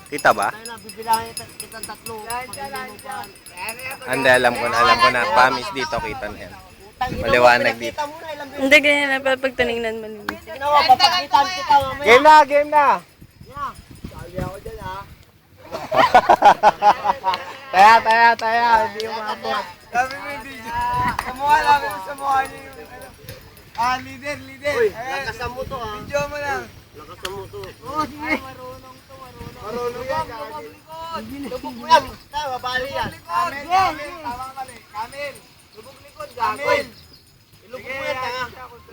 Kita ba? Bibilangin kitang tatlo. Hindi, alam ko na. Promise dito kita na yan. Maliwanag dito. Hindi, ganyan na pag tinignan mo nila. Ginawa, papakitaan kita mamaya. Game na! Sabi ako dyan ha. Taya. Hindi yung maabot. Sabi mo yung video. Sa mukha niya yung leader. Uy, lakasan mo to ha. Video mo lang. Lakasan mo to. Marunong yan. Lubog mo yan. Tama, bali yan. Kamil. Tama mali. Kamil. Lubog likod. Kamil. Ilubog mo yan, tanga.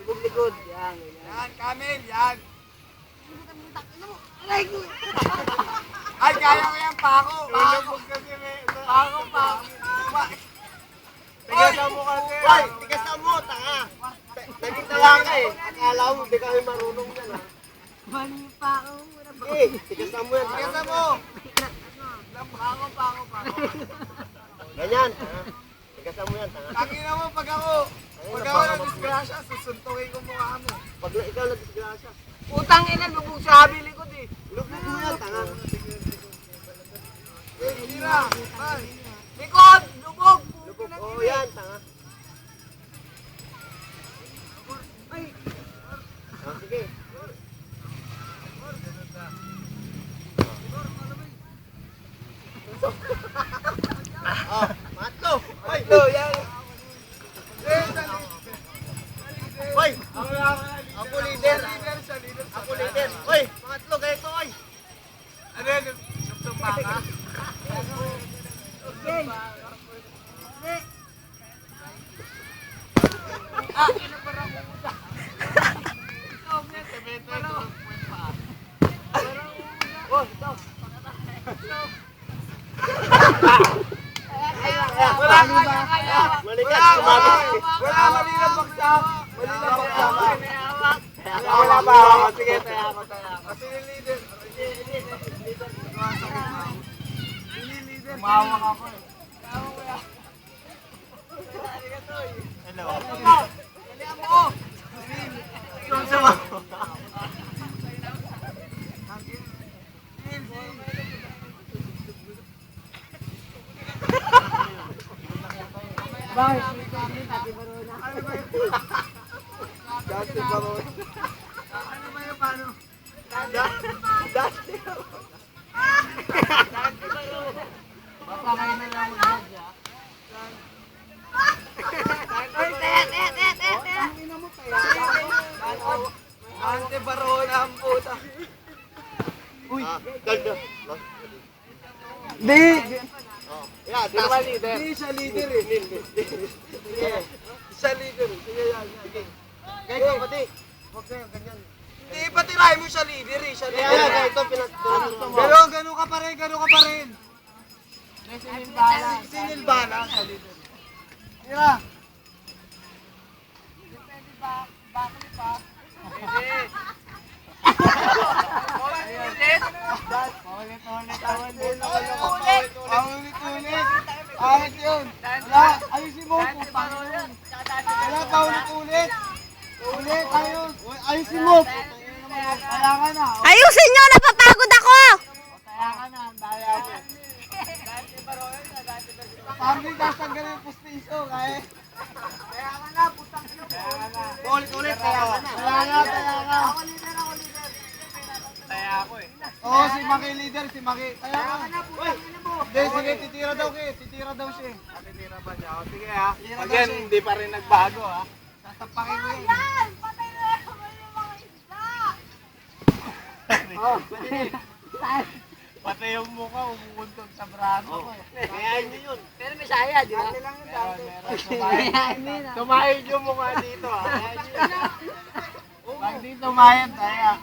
Lubog likod. Yan. Yan, Kamil. Yan. Ay, kaya ko yan. Pako. Pako. Tigasan mo kasi. Hoy, tigasan mo, tanga. Naging tanga ka eh. Akala mo, di kami marunong yan ha. Mali pa ako. Eh, tigasan mo yan, tanga. Tigasan mo. Pako. Ganyan, tanga. Tigasan mo yan, tanga. Tangina mo pag ako na-disgrasya, susuntukin ko mukha mo. Pag ikaw na-disgrasya. Utang ina, lubog sa habi likod eh. Lubog mo yan, tanga. Tira. Likod, lubog. Lubog, oo yan, tanga. Ah, sige. Ah, matlo. Hoy, Yan. hoy. Ako leader. Ako leader. Hoy, matlo ganito, hoy. Ano yan? Sumpa ka? Malikas, sumabit. Wala, mali lang baksak. Wala ba? Sige, taya ako. Kasi yung leader. Umawak ako eh. Hello. Dati Barona. Ano ba yung paano? Dati Barona. Papakay na lang mo dyan. Dante Barona ang puta. Uy. Ganda. Di. Yeah, di ba leader? Di siya leader eh. Siya leader. Sige yan. Ganyan, pati. Huwag kayo, ganyan. Hindi, patirahin mo siya leader eh. Siya Kaya leader. nga, ito pinagtunan mo. Ganun ka pa rin. Sinilbala sa leader. Tira. Paulit-ulit. Ahit yun. Wala. Ayusin mo. Wala paulit-ulit. Ulit. Ayusin mo. Kaya ka na. Ayusin nyo! Napapagod ako! Kaya ka na. Daya mo. Sabi ka tanggalin yung pustiso. Kaya ka na. Putang ino. Ulit-ulit, kaya ka na. Kaya ka. Ako leader. Kaya ako eh. Oo, si Maki leader. Kaya ka na. Putang ino mo. Hindi, sige. Titira daw siya. Titira ba niya? O, sige ha. Pag yan, hindi pa rin nagbago ha. Tatapakin mo yun. Patay na naman yung mga isda! Pati yung mukha, umuuntog sa braso ko. Kaya nyo yun. Pero may saya, di ba? Dati lang yun, dati. Tumayad yung mukha dito ha. Pag di tumayad, kaya.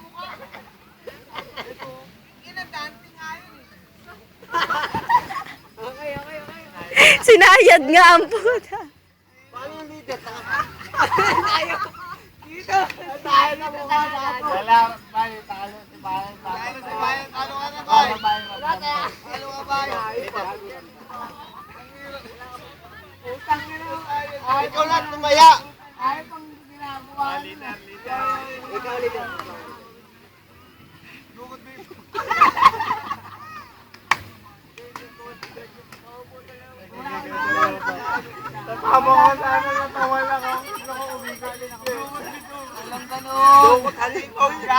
Sinayad nga ang puta. Paano yung leader? Tayo na mukha na. Wala, bayo, talo. Si bayo, talo. Talo ka na, bayo. Talo ka, bayo. Utang na lang. Ikaw lang tumaya. Ayaw pang ginagawa. Leader. Ikaw leader. Lugod mo yun. Habang ko sana natawa lang ako. Gusto ko umikot. Walang ganun.